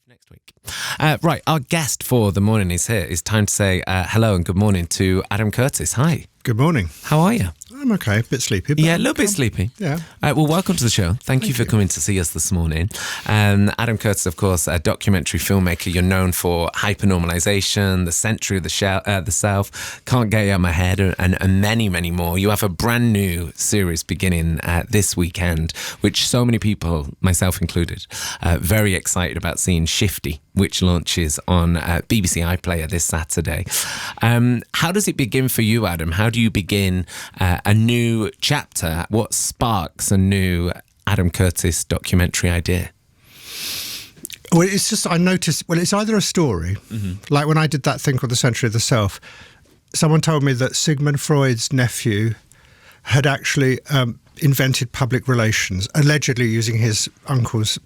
Next week. Right, our guest for the morning is here. It's time to say hello and good morning to Adam Curtis. Hi. Good morning. How are you? I'm okay, a bit sleepy. But yeah, a little bit sleepy. Yeah. Well, welcome to the show. Thank you for coming to see us this morning. Adam Curtis, of course, a documentary filmmaker. You're known for Hypernormalization, The Century of the South, Can't Get You Out of My Head, and many, many more. You have a brand new series beginning this weekend, which so many people, myself included, very excited about seeing, Shifty, which launches on BBC iPlayer this Saturday. How does it begin for you, Adam? How do you begin a new chapter? What sparks a new Adam Curtis documentary idea? Well, it's just, I noticed, it's either a story, like when I did that thing called The Century of the Self, someone told me that Sigmund Freud's nephew had actually invented public relations, allegedly using his uncle's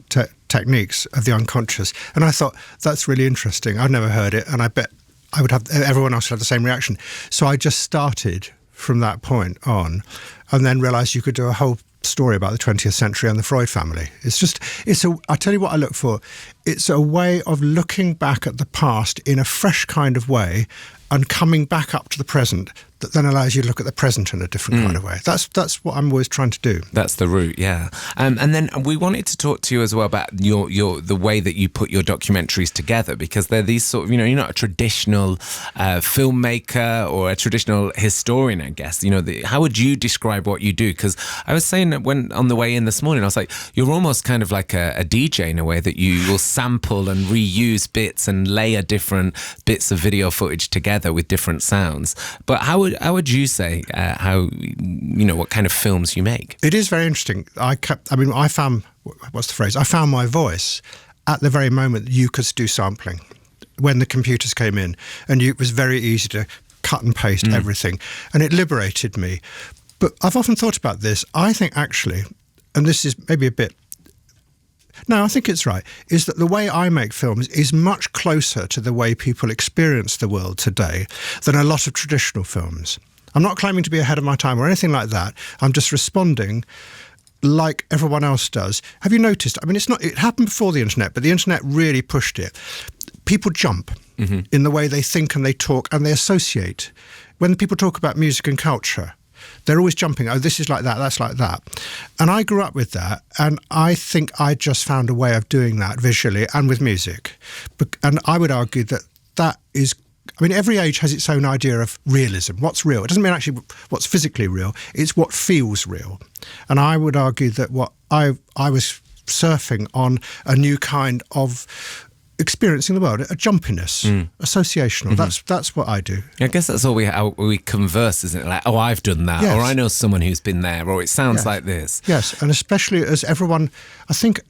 techniques of the unconscious. And I thought, that's really interesting. I'd never heard it, and I bet everyone else would have the same reaction. So I just started from that point on, and then realised you could do a whole story about the 20th century and the Freud family. I tell you what I look for. It's a way of looking back at the past in a fresh kind of way and coming back up to the present that then allows you to look at the present in a different kind of way. That's what I'm always trying to do. That's the route, yeah. And then we wanted to talk to you as well about the way that you put your documentaries together, because they're these sort of, you're not a traditional filmmaker or a traditional historian, I guess. How would you describe what you do? Because I was saying that when on the way in this morning, I was like, you're almost kind of like a DJ in a way, that you will sample and reuse bits and layer different bits of video footage together with different sounds. But how would you say what kind of films you make? It is very interesting. I found my voice at the very moment that you could do sampling, when the computers came in, and it was very easy to cut and paste everything, and it liberated me. But I've often thought about this. I think actually, and this is maybe a bit, no, I think it's right, is that the way I make films is much closer to the way people experience the world today than a lot of traditional films. I'm not claiming to be ahead of my time or anything like that. I'm just responding like everyone else does. Have you noticed? It happened before the internet, but the internet really pushed it. People jump in the way they think and they talk and they associate. When people talk about music and culture, they're always jumping, oh, this is like that, that's like that. And I grew up with that, and I think I just found a way of doing that visually and with music. And I would argue that is, every age has its own idea of realism. What's real? It doesn't mean actually what's physically real, it's what feels real. And I would argue that what I was surfing on a new kind of experiencing the world, a jumpiness, associational. That's what I do. I guess that's all we converse, isn't it? Like, oh, I've done that, yes. Or I know someone who's been there, or it sounds like this. Yes, and especially as everyone, I think,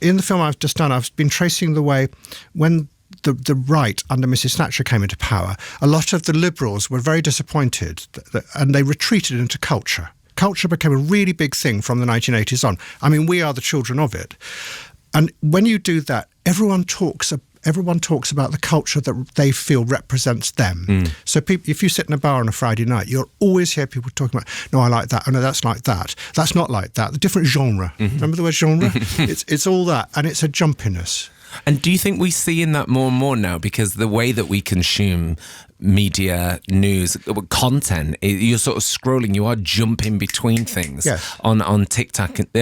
in the film I've just done, I've been tracing the way when the right under Mrs. Thatcher came into power, a lot of the Liberals were very disappointed and they retreated into culture. Culture became a really big thing from the 1980s on. We are the children of it. And when you do that, everyone talks about the culture that they feel represents them. So if you sit in a bar on a Friday night, you'll always hear people talking about, no, I like that, oh no, that's like that, that's not like that, the different genre. Remember the word genre? It's all that, and it's a jumpiness. And do you think we see in that more and more now? Because the way that we consume media, news, content, you're sort of scrolling, you are jumping between things on TikTok and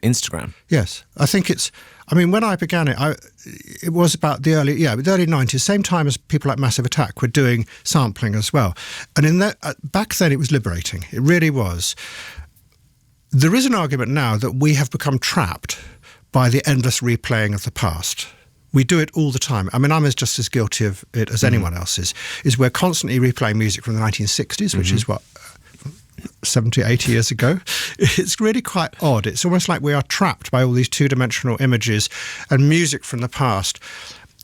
Instagram. Yes, I think it's, when I began it was about the early 90s, same time as people like Massive Attack were doing sampling as well. And in that, back then it was liberating. It really was. There is an argument now that we have become trapped by the endless replaying of the past. We do it all the time. I'm just as guilty of it as anyone else is we're constantly replaying music from the 1960s, which is 70, 80 years ago. It's really quite odd. It's almost like we are trapped by all these two-dimensional images and music from the past.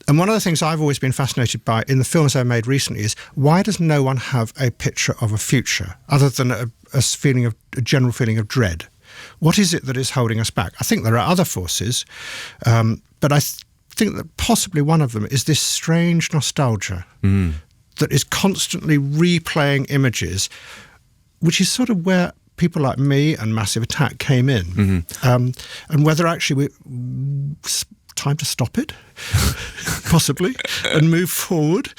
And one of the things I've always been fascinated by in the films I've made recently is, why does no one have a picture of a future other than a general feeling of dread? What is it that is holding us back? I think there are other forces, but I think that possibly one of them is this strange nostalgia that is constantly replaying images, which is sort of where people like me and Massive Attack came in. And whether actually time to stop it, possibly, and move forward.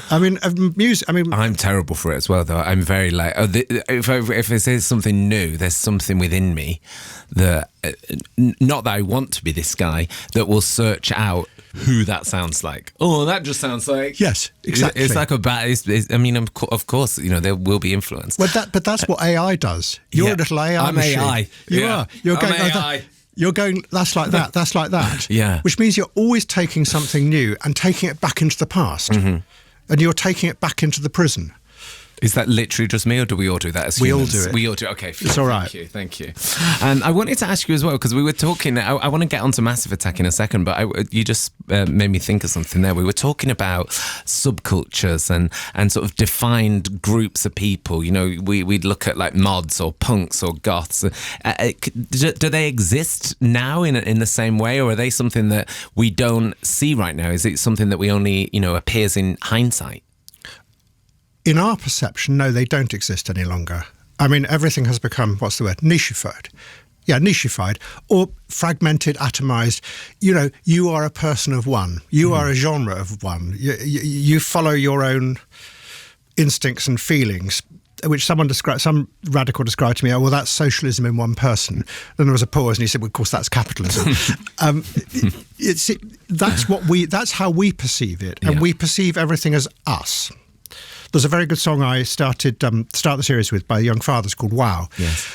I mean, music. I mean, I'm terrible for it as well, though. I'm very like, if this is something new, there's something within me that, not that I want to be this guy, that will search out who that sounds like. Oh, that just sounds like. Yes, exactly. It's like a bad. I mean, of course, there will be influence. Well, but that's what AI does. You're a little AI I'm machine. AI. You are. You're going. I'm AI. You're going. That's like that. That's like that. Yeah. Which means you're always taking something new and taking it back into the past, and you're taking it back into the prison. Is that literally just me, or do we all do that as humans? We all do it. We all do it. Okay, it's all right. Thank you. And I wanted to ask you as well, because we were talking, I want to get onto Massive Attack in a second, but you just made me think of something there. We were talking about subcultures and sort of defined groups of people. We'd look at like mods or punks or goths. Do they exist now in the same way, or are they something that we don't see right now? Is it something that we only, appears in hindsight? In our perception, no, they don't exist any longer. I mean, everything has become, what's the word, nichified. Yeah, nichified or fragmented, atomized. You are a person of one. You are a genre of one. You follow your own instincts and feelings, which some radical described to me, well, that's socialism in one person. Then there was a pause and he said, well, of course, that's capitalism. That's how we perceive it. And we perceive everything as us. There's a very good song I started start the series with by the Young Fathers called "Wow,"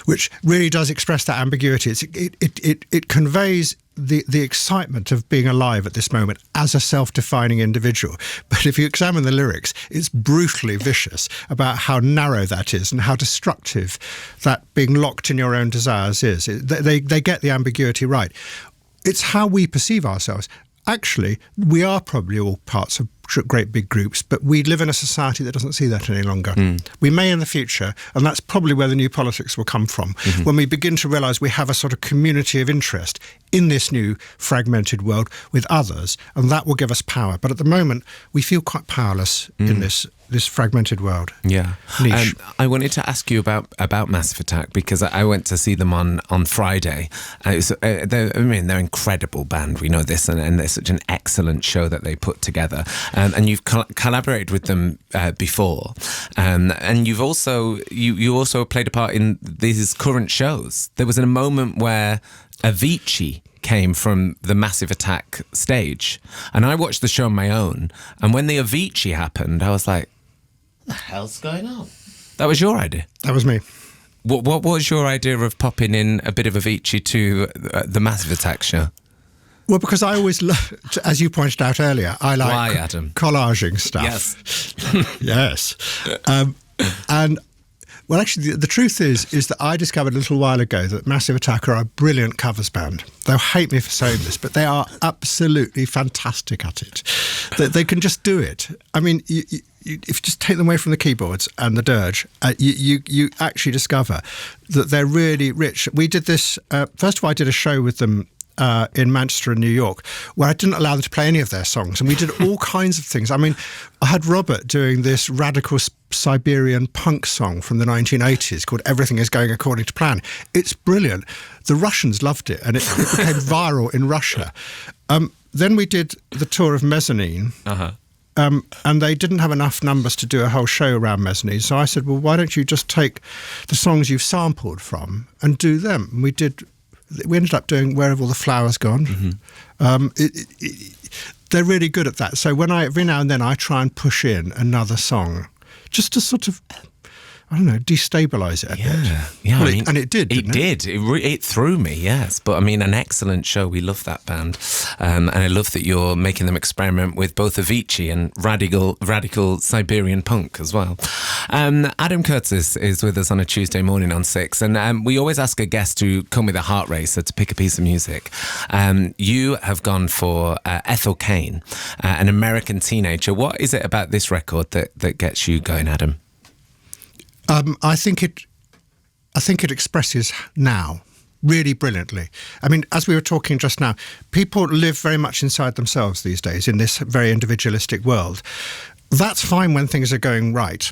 which really does express that ambiguity. It conveys the excitement of being alive at this moment as a self-defining individual. But if you examine the lyrics, it's brutally vicious about how narrow that is and how destructive that being locked in your own desires is. They get the ambiguity right. It's how we perceive ourselves. Actually, we are probably all parts of great big groups, but we live in a society that doesn't see that any longer. We may in the future, and that's probably where the new politics will come from, when we begin to realise we have a sort of community of interest in this new fragmented world with others, and that will give us power. But at the moment, we feel quite powerless in this fragmented world. Yeah. Niche. I wanted to ask you about Massive Attack, because I went to see them on Friday. They're an incredible band. We know this, and they're such an excellent show that they put together. And you've collaborated with them before, and you also played a part in these current shows. There was a moment where Avicii came from the Massive Attack stage, and I watched the show on my own. And when the Avicii happened, I was like, "What the hell's going on?" That was your idea. That was me. What was your idea of popping in a bit of Avicii to the Massive Attack show? Well, because I always love, as you pointed out earlier, I like Why, Adam? Collaging stuff. Yes. Yes. And, well, actually, the truth is that I discovered a little while ago that Massive Attack are a brilliant covers band. They'll hate me for saying this, but they are absolutely fantastic at it. They can just do it. I mean, if you just take them away from the keyboards and the dirge, you actually discover that they're really rich. We did this, first of all, I did a show with them in Manchester and New York, where I didn't allow them to play any of their songs. And we did all kinds of things. I mean, I had Robert doing this radical Siberian punk song from the 1980s called Everything Is Going According to Plan. It's brilliant. The Russians loved it, and it became viral in Russia. Then we did the tour of Mezzanine. And they didn't have enough numbers to do a whole show around Mezzanine. So I said, well, why don't you just take the songs you've sampled from and do them? And we ended up doing Where Have All the Flowers Gone? They're really good at that. So every now and then I try and push in another song just to sort of, I don't know, destabilise it a bit. Yeah, well, and it did, didn't it? It threw me, yes. But I mean, an excellent show. We love that band. And I love that you're making them experiment with both Avicii and radical Siberian punk as well. Adam Curtis is with us on a Tuesday morning on 6. And we always ask a guest to come with a heart racer to pick a piece of music. You have gone for Ethel Cain, an American teenager. What is it about this record that gets you going, Adam? I think it expresses now really brilliantly. I mean, as we were talking just now, people live very much inside themselves these days in this very individualistic world. That's fine when things are going right.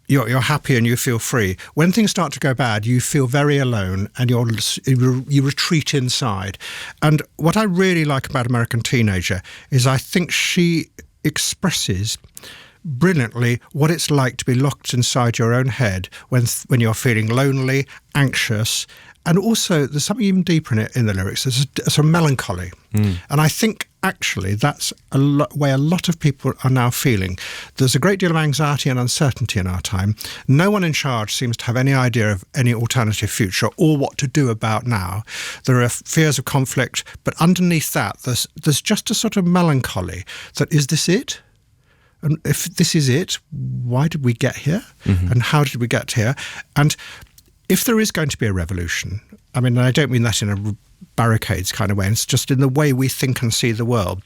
you're happy and you feel free. When things start to go bad, you feel very alone and you retreat inside. And what I really like about American Teenager is I think she expresses brilliantly what it's like to be locked inside your own head when you're feeling lonely, anxious, and also there's something even deeper in it in the lyrics. There's a sort of melancholy, and I think actually that's way a lot of people are now feeling. There's a great deal of anxiety and uncertainty in our time. No one in charge seems to have any idea of any alternative future or what to do about now. There are fears of conflict, but underneath that, there's just a sort of melancholy that, is this it? And if this is it, why did we get here? And how did we get here? And if there is going to be a revolution, I mean, I don't mean that in a barricades kind of way, it's just in the way we think and see the world.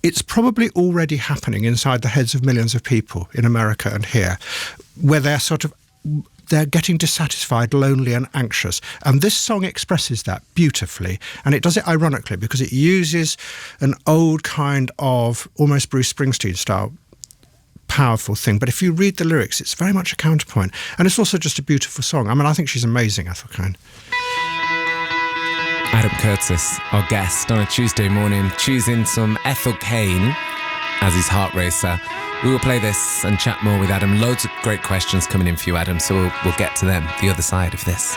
It's probably already happening inside the heads of millions of people in America and here, where they're getting dissatisfied, lonely and anxious. And this song expresses that beautifully. And it does it ironically because it uses an old kind of almost Bruce Springsteen style powerful thing. But if you read the lyrics, it's very much a counterpoint. And it's also just a beautiful song. I mean, I think she's amazing, Ethel Cain. Adam Curtis, our guest on a Tuesday morning, choosing some Ethel Cain as his heart racer. We will play this and chat more with Adam. Loads of great questions coming in for you, Adam, so we'll get to them the other side of this.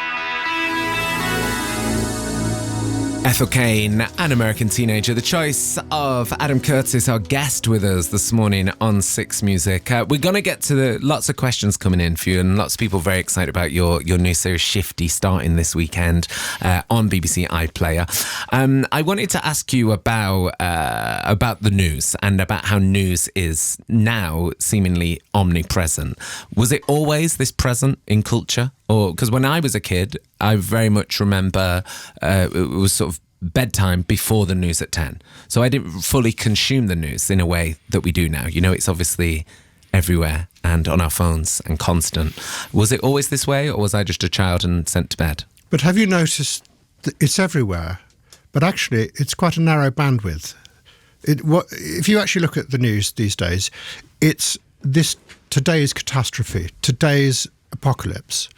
Ethel Cain, an American Teenager, the choice of Adam Curtis, our guest with us this morning on Six Music. We're going to get to lots of questions coming in for you, and lots of people very excited about your new series Shifty starting this weekend on BBC iPlayer. I wanted to ask you about the news and about how news is now seemingly omnipresent. Was it always this present in culture? Or because when I was a kid, I very much remember it was sort of bedtime before the news at 10. So I didn't fully consume the news in a way that we do now. You know, it's obviously everywhere and on our phones and constant. Was it always this way, or was I just a child and sent to bed? But have you noticed that it's everywhere, but actually it's quite a narrow bandwidth? If you actually look at the news these days, it's today's catastrophe, today's apocalypse.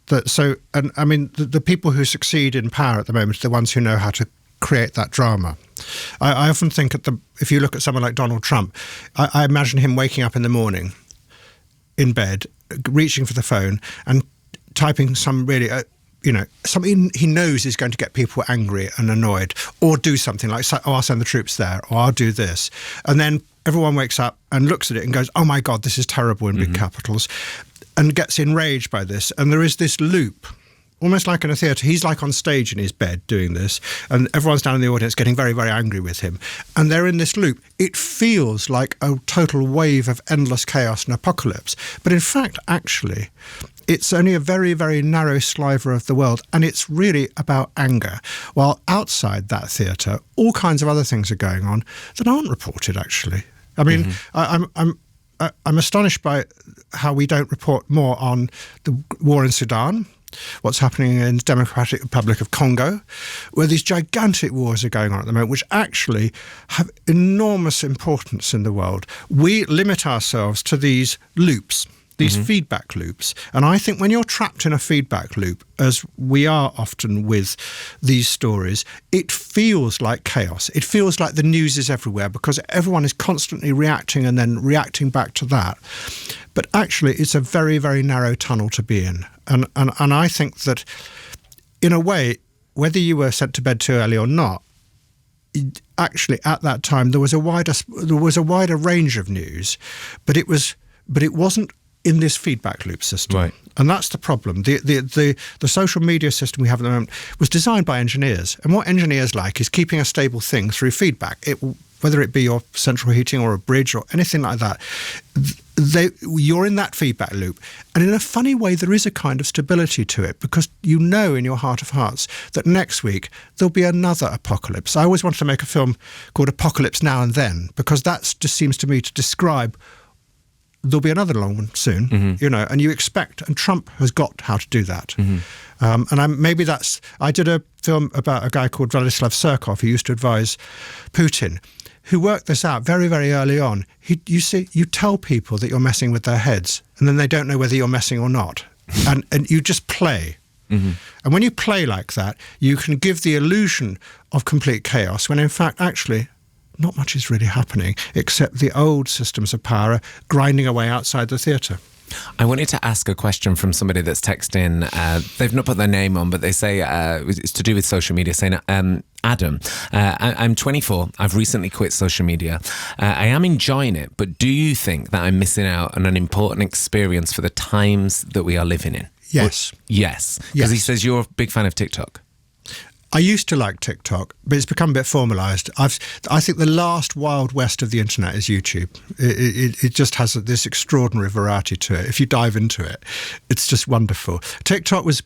The people who succeed in power at the moment are the ones who know how to create that drama. I often think if you look at someone like Donald Trump, I imagine him waking up in the morning in bed, reaching for the phone and typing some really, something he knows is going to get people angry and annoyed, or do something like, oh, I'll send the troops there, or I'll do this. And then everyone wakes up and looks at it and goes, oh my God, this is terrible in big capitals, and gets enraged by this. And there is this loop, almost like in a theatre. He's like on stage in his bed doing this, and everyone's down in the audience getting very, very angry with him. And they're in this loop. It feels like a total wave of endless chaos and apocalypse. But in fact, actually, it's only a very, very narrow sliver of the world, and it's really about anger. While outside that theatre, all kinds of other things are going on that aren't reported, actually. I mean, I'm astonished by how we don't report more on the war in Sudan, what's happening in the Democratic Republic of Congo, where these gigantic wars are going on at the moment, which actually have enormous importance in the world. We limit ourselves to these loops, these feedback loops. And I think when you're trapped in a feedback loop, as we are often with these stories, it feels like chaos. It feels like the news is everywhere because everyone is constantly reacting and then reacting back to that. But actually, it's a very, very narrow tunnel to be in. And I think that, in a way, whether you were sent to bed too early or not, actually at that time there was a wider range of news, but it wasn't in this feedback loop system. Right. And that's the problem. The social media system we have at the moment was designed by engineers. And what engineers like is keeping a stable thing through feedback. Whether it be your central heating or a bridge or anything like that, you're in that feedback loop. And in a funny way, there is a kind of stability to it because you know in your heart of hearts that next week there'll be another apocalypse. I always wanted to make a film called Apocalypse Now and Then because that just seems to me to describe there'll be another long one soon, and you expect, and Trump has got how to do that. I did a film about a guy called Vladislav Surkov who used to advise Putin, who worked this out very, very early on. You tell people that you're messing with their heads, and then they don't know whether you're messing or not. And you just play. Mm-hmm. And when you play like that, you can give the illusion of complete chaos, when in fact, actually, not much is really happening, except the old systems of power are grinding away outside the theatre. I wanted to ask a question from somebody that's texted in. They've not put their name on, but they say it's to do with social media, saying, Adam, I'm 24. I've recently quit social media. I am enjoying it, but do you think that I'm missing out on an important experience for the times that we are living in? Yes. Yes. Because he says you're a big fan of TikTok. I used to like TikTok, but it's become a bit formalised. I think the last wild west of the internet is YouTube. It just has this extraordinary variety to it. If you dive into it, it's just wonderful. TikTok was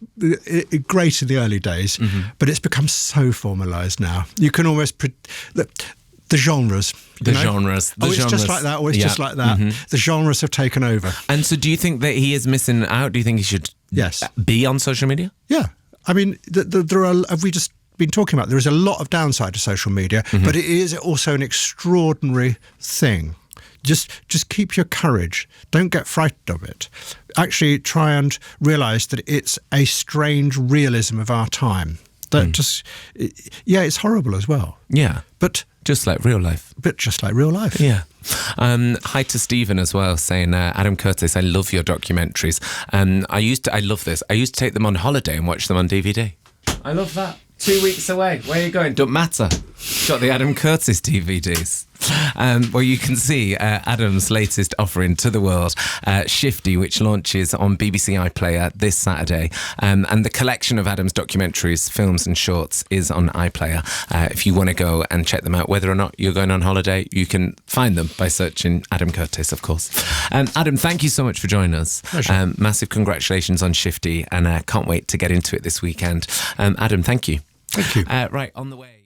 great in the early days, but it's become so formalised now. You can almost... the genres. The genres. It's just like that, or it's just like that. Mm-hmm. The genres have taken over. And so do you think that he is missing out? Do you think he should be on social media? Yeah. I mean, there are, have we just been talking about, there is a lot of downside to social media, but it is also an extraordinary thing. Just keep your courage. Don't get frightened of it. Actually try and realise that it's a strange realism of our time. That it's horrible as well. Yeah. But just like real life. But just like real life. Yeah. Hi to Stephen as well, saying, Adam Curtis, I love your documentaries. I love this. I used to take them on holiday and watch them on DVD. I love that. 2 weeks away. Where are you going? Don't matter. Got the Adam Curtis DVDs. Well, you can see Adam's latest offering to the world, Shifty, which launches on BBC iPlayer this Saturday. And the collection of Adam's documentaries, films and shorts is on iPlayer. If you want to go and check them out, whether or not you're going on holiday, you can find them by searching Adam Curtis, of course. Adam, thank you so much for joining us. Pleasure. Massive congratulations on Shifty, and can't wait to get into it this weekend. Adam, thank you. Thank you. Right, on the way.